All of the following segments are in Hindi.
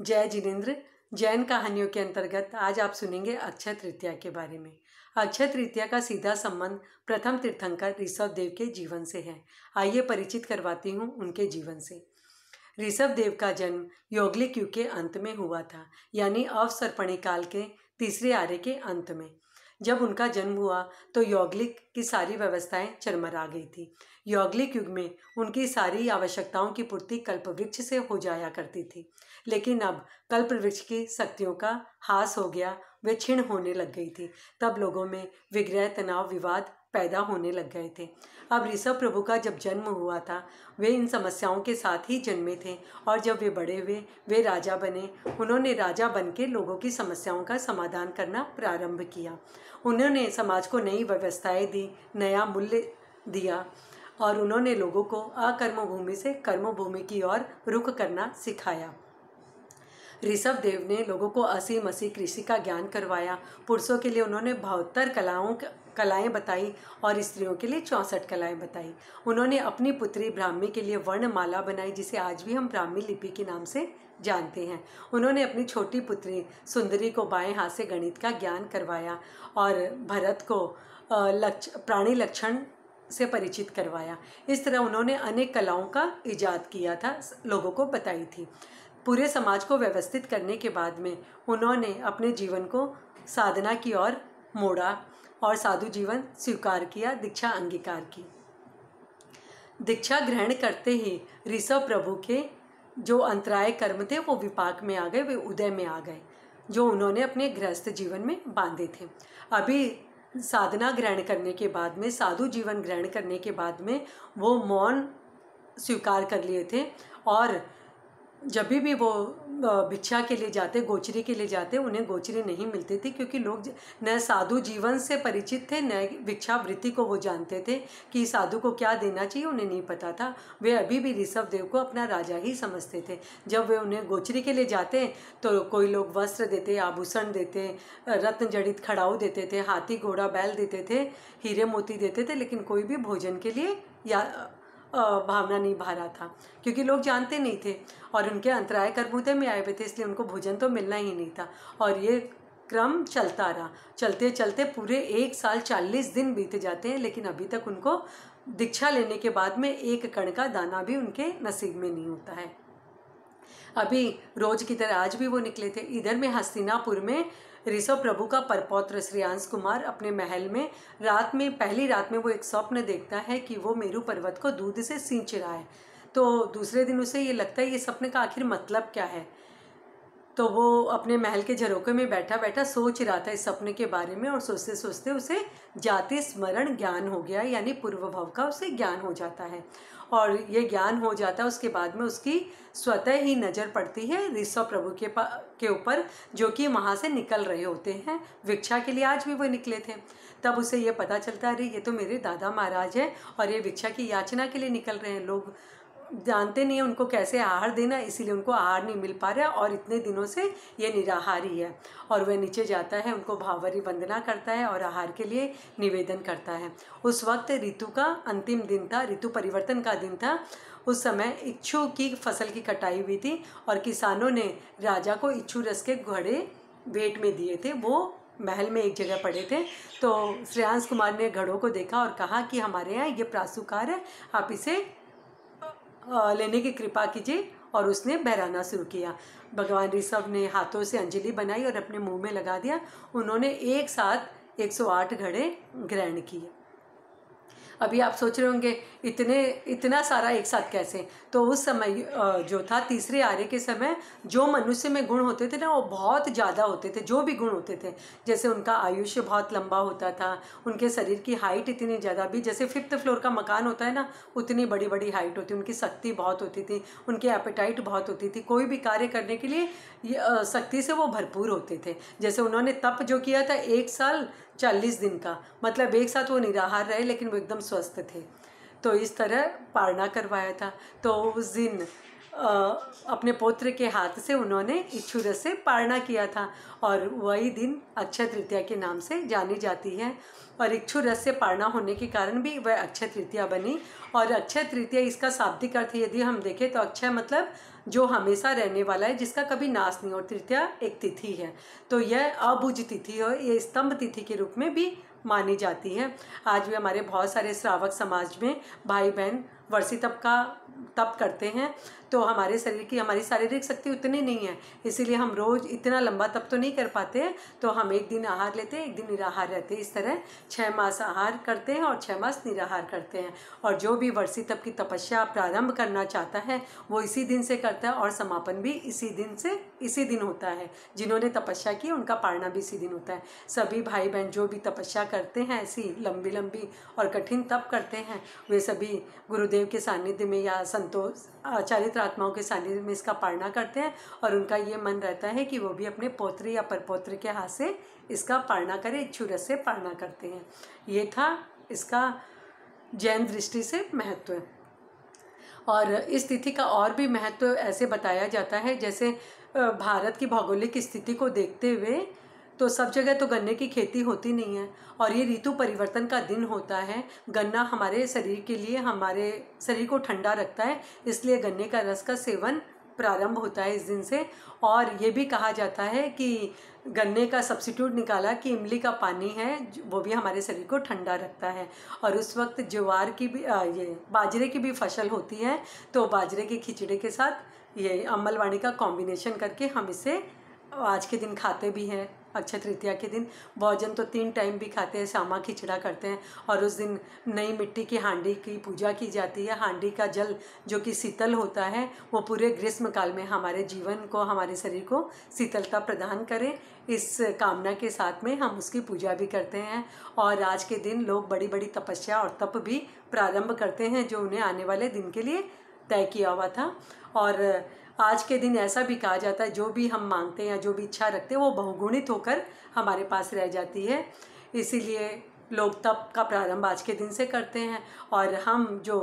जय जिनेन्द्र। जैन कहानियों के अंतर्गत आज आप सुनेंगे अक्षय तृतीया के बारे में। अक्षय तृतीया का सीधा संबंध प्रथम तीर्थंकर ऋषभ देव के जीवन से है। आइए परिचित करवाती हूँ उनके जीवन से। ऋषभ देव का जन्म यौगलिक युग के अंत में हुआ था, यानी अवसर्पणी काल के तीसरे आर्य के अंत में। जब उनका जन्म हुआ तो यौगलिक की सारी व्यवस्थाएं चरमरा गई थी। यौगलिक युग में उनकी सारी आवश्यकताओं की पूर्ति कल्पवृक्ष से हो जाया करती थी, लेकिन अब कल्पवृक्ष की शक्तियों का हास हो गया, वे क्षीण होने लग गई थी। तब लोगों में विग्रह, तनाव, विवाद पैदा होने लग गए थे। अब ऋषभ प्रभु का जब जन्म हुआ था, वे इन समस्याओं के साथ ही जन्मे थे और जब वे बड़े हुए, वे राजा बने। उन्होंने राजा बन के लोगों की समस्याओं का समाधान करना प्रारंभ किया। उन्होंने समाज को नई व्यवस्थाएं दी, नया मूल्य दिया और उन्होंने लोगों को अकर्म भूमि से कर्म भूमि की ओर रुख करना सिखाया। ऋषभ देव ने लोगों को असीम कृषि का ज्ञान करवाया। पुरुषों के लिए उन्होंने 72 कलाएं बताई और स्त्रियों के लिए 64 कलाएं बताई। उन्होंने अपनी पुत्री ब्राह्मी के लिए वर्णमाला बनाई, जिसे आज भी हम ब्राह्मी लिपि के नाम से जानते हैं। उन्होंने अपनी छोटी पुत्री सुंदरी को बाएं हाथ से गणित का ज्ञान करवाया और भरत को प्राणी लक्षण से परिचित करवाया। इस तरह उन्होंने अनेक कलाओं का इजाद किया था, लोगों को बताई थी। पूरे समाज को व्यवस्थित करने के बाद में उन्होंने अपने जीवन को साधना की ओर मोड़ा और साधु जीवन स्वीकार किया, दीक्षा अंगीकार की। दीक्षा ग्रहण करते ही ऋषभ प्रभु के जो अंतराय कर्म थे वो विपाक में आ गए, वे उदय में आ गए, जो उन्होंने अपने गृहस्थ जीवन में बांधे थे। अभी साधना ग्रहण करने के बाद में, साधु जीवन ग्रहण करने के बाद में वो मौन स्वीकार कर लिए थे और जब भी वो भिक्षा के लिए जाते, गोचरी के लिए जाते, उन्हें गोचरी नहीं मिलती थी, क्योंकि लोग न साधु जीवन से परिचित थे, न भिक्षावृत्ति को वो जानते थे कि साधु को क्या देना चाहिए, उन्हें नहीं पता था। वे अभी भी ऋषभ देव को अपना राजा ही समझते थे। जब वे उन्हें गोचरी के लिए जाते तो कोई लोग वस्त्र देते, आभूषण देते, रत्न जड़ित खड़ाऊ देते थे, हाथी घोड़ा बैल देते थे, हीरे मोती देते थे, लेकिन कोई भी भोजन के लिए या भावना नहीं भा रहा था, क्योंकि लोग जानते नहीं थे और उनके अंतराय कर्मोदय में आए हुए थे, इसलिए उनको भोजन तो मिलना ही नहीं था। और ये क्रम चलता रहा। चलते चलते पूरे 1 साल 40 दिन बीत जाते हैं, लेकिन अभी तक उनको दीक्षा लेने के बाद में एक कण का दाना भी उनके नसीब में नहीं होता है। अभी रोज की तरह आज भी वो निकले थे। इधर में हस्तिनापुर में ऋषभ प्रभु का परपौत्र श्रेयांश कुमार अपने महल में पहली रात में वो एक स्वप्न देखता है कि वो मेरू पर्वत को दूध से सींच रहा है। तो दूसरे दिन उसे ये लगता है ये सपने का आखिर मतलब क्या है। तो वो अपने महल के झरोखे में बैठा बैठा सोच रहा था इस सपने के बारे में और सोचते सोचते उसे जाति स्मरण ज्ञान हो गया, यानी पूर्व भव का उसे ज्ञान हो जाता है। और ये ज्ञान हो जाता है, उसके बाद में उसकी स्वतः ही नज़र पड़ती है ऋषभ प्रभु के ऊपर, जो कि वहाँ से निकल रहे होते हैं भिक्षा के लिए। आज भी वो निकले थे। तब उसे ये पता चलता है, अरे ये तो मेरे दादा महाराज हैं और ये भिक्षा की याचना के लिए निकल रहे हैं। लोग जानते नहीं है उनको कैसे आहार देना, इसीलिए उनको आहार नहीं मिल पा रहा और इतने दिनों से ये निराहारी है। और वह नीचे जाता है, उनको भावरी वंदना करता है और आहार के लिए निवेदन करता है। उस वक्त ऋतु का अंतिम दिन था, ऋतु परिवर्तन का दिन था। उस समय इच्छू की फसल की कटाई हुई थी और किसानों ने राजा को इच्छू रस के घड़े भेंट में दिए थे। वो महल में एक जगह पड़े थे। तो श्रेयांश कुमार ने घड़ों को देखा और कहा कि हमारे यहाँ ये प्रासुकार है, आप इसे लेने की कृपा कीजिए। और उसने बहराना शुरू किया। भगवान ऋषभ ने हाथों से अंजलि बनाई और अपने मुंह में लगा दिया। उन्होंने एक साथ 108 घड़े ग्रहण किए। अभी आप सोच रहे होंगे इतना सारा एक साथ कैसे। तो उस समय जो था तीसरे आर्य के समय, जो मनुष्य में गुण होते थे ना वो बहुत ज़्यादा होते थे। जो भी गुण होते थे, जैसे उनका आयुष्य बहुत लंबा होता था, उनके शरीर की हाइट इतनी ज़्यादा भी, जैसे 5th फ्लोर का मकान होता है ना, उतनी बड़ी बड़ी हाइट होती, उनकी शक्ति बहुत होती थी, उनकी एपेटाइट बहुत होती थी। कोई भी कार्य करने के लिए शक्ति से वो भरपूर होते थे। जैसे उन्होंने तप जो किया था 1 साल 40 दिन का, मतलब एक साथ वो निराहार रहे, लेकिन वो एकदम स्वस्थ थे। तो इस तरह पारणा करवाया था। तो उस दिन अपने पौत्र के हाथ से उन्होंने इच्छुरस से पारणा किया था और वही दिन अक्षय तृतीया के नाम से जानी जाती है। और इच्छुरस से पारणा होने के कारण भी वह अक्षय तृतीया बनी। और अक्षय तृतीया इसका शाब्दिक अर्थ यदि हम देखें तो अक्षय मतलब जो हमेशा रहने वाला है, जिसका कभी नाश नहीं। और तृतीया एक तिथि है, तो यह अबुझ तिथि है, ये स्तंभ तिथि के रूप में भी मानी जाती है। आज भी हमारे बहुत सारे श्रावक समाज में भाई बहन वर्षी तप करते हैं, तो हमारे शरीर की, हमारी शारीरिक शक्ति उतनी नहीं है, इसीलिए हम रोज़ इतना लंबा तप तो नहीं कर पाते हैं। तो हम एक दिन आहार लेते हैं, एक दिन निराहार रहते हैं। इस तरह 6 मास आहार करते हैं और 6 मास निराहार करते हैं। और जो भी वर्षी तप की तपस्या प्रारंभ करना चाहता है वो इसी दिन से करता है, और समापन भी इसी दिन होता है। जिन्होंने तपस्या की उनका पारना भी इसी दिन होता है। सभी भाई बहन जो भी तपस्या करते हैं, ऐसी लंबी और कठिन तप करते हैं, वे सभी गुरुदेव के सानिध्य में या संतोष आचार्य आत्माओं के सानिध्य में इसका पालना करते हैं। और उनका ये मन रहता है कि वो भी अपने पौत्र या परपौत्र के हाथ से इसका पालना करें, इच्छुरत से पालना करते हैं। ये था इसका जैन दृष्टि से महत्व। और इस तिथि का और भी महत्व ऐसे बताया जाता है, जैसे भारत की भौगोलिक स्थिति को देखते हुए तो सब जगह तो गन्ने की खेती होती नहीं है, और ये ऋतु परिवर्तन का दिन होता है। गन्ना हमारे शरीर के लिए, हमारे शरीर को ठंडा रखता है, इसलिए गन्ने का रस का सेवन प्रारंभ होता है इस दिन से। और ये भी कहा जाता है कि गन्ने का सब्स्टिट्यूट निकाला कि इमली का पानी है, वो भी हमारे शरीर को ठंडा रखता है। और उस वक्त ज्वार की भी ये बाजरे की भी फसल होती है, तो बाजरे के खिचड़े के साथ ये अम्लवाणी का कॉम्बिनेशन करके हम इसे आज के दिन खाते भी हैं। अक्षय तृतीया के दिन भोजन तो 3 टाइम भी खाते हैं, शामा खिचड़ा करते हैं। और उस दिन नई मिट्टी की हांडी की पूजा की जाती है। हांडी का जल जो कि शीतल होता है, वो पूरे ग्रीष्म काल में हमारे जीवन को, हमारे शरीर को शीतलता प्रदान करे, इस कामना के साथ में हम उसकी पूजा भी करते हैं। और आज के दिन लोग बड़ी बड़ी तपस्या और तप भी प्रारंभ करते हैं, जो उन्हें आने वाले दिन के लिए तय किया हुआ था। और आज के दिन ऐसा भी कहा जाता है, जो भी हम मांगते हैं या जो भी इच्छा रखते हैं वो बहुगुणित होकर हमारे पास रह जाती है। इसीलिए लोग तप का प्रारंभ आज के दिन से करते हैं। और हम जो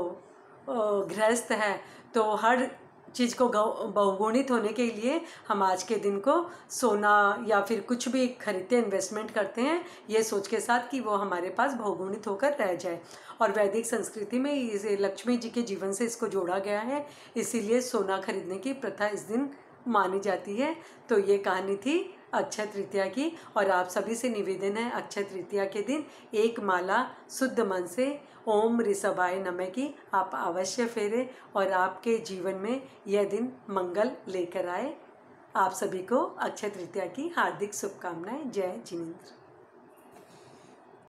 गृहस्थ हैं, तो हर चीज़ को बहुगुणित होने के लिए हम आज के दिन को सोना या फिर कुछ भी खरीदते, इन्वेस्टमेंट करते हैं, ये सोच के साथ कि वो हमारे पास बहुगुणित होकर रह जाए। और वैदिक संस्कृति में इसे लक्ष्मी जी के जीवन से इसको जोड़ा गया है, इसीलिए सोना खरीदने की प्रथा इस दिन मानी जाती है। तो ये कहानी थी अक्षय तृतीया की। और आप सभी से निवेदन है, अक्षय तृतीया के दिन एक माला शुद्ध मन से ओम ऋषभाय नमः की आप अवश्य फेरें, और आपके जीवन में यह दिन मंगल लेकर आए। आप सभी को अक्षय तृतीया की हार्दिक शुभकामनाएं। जय जिनेंद्र।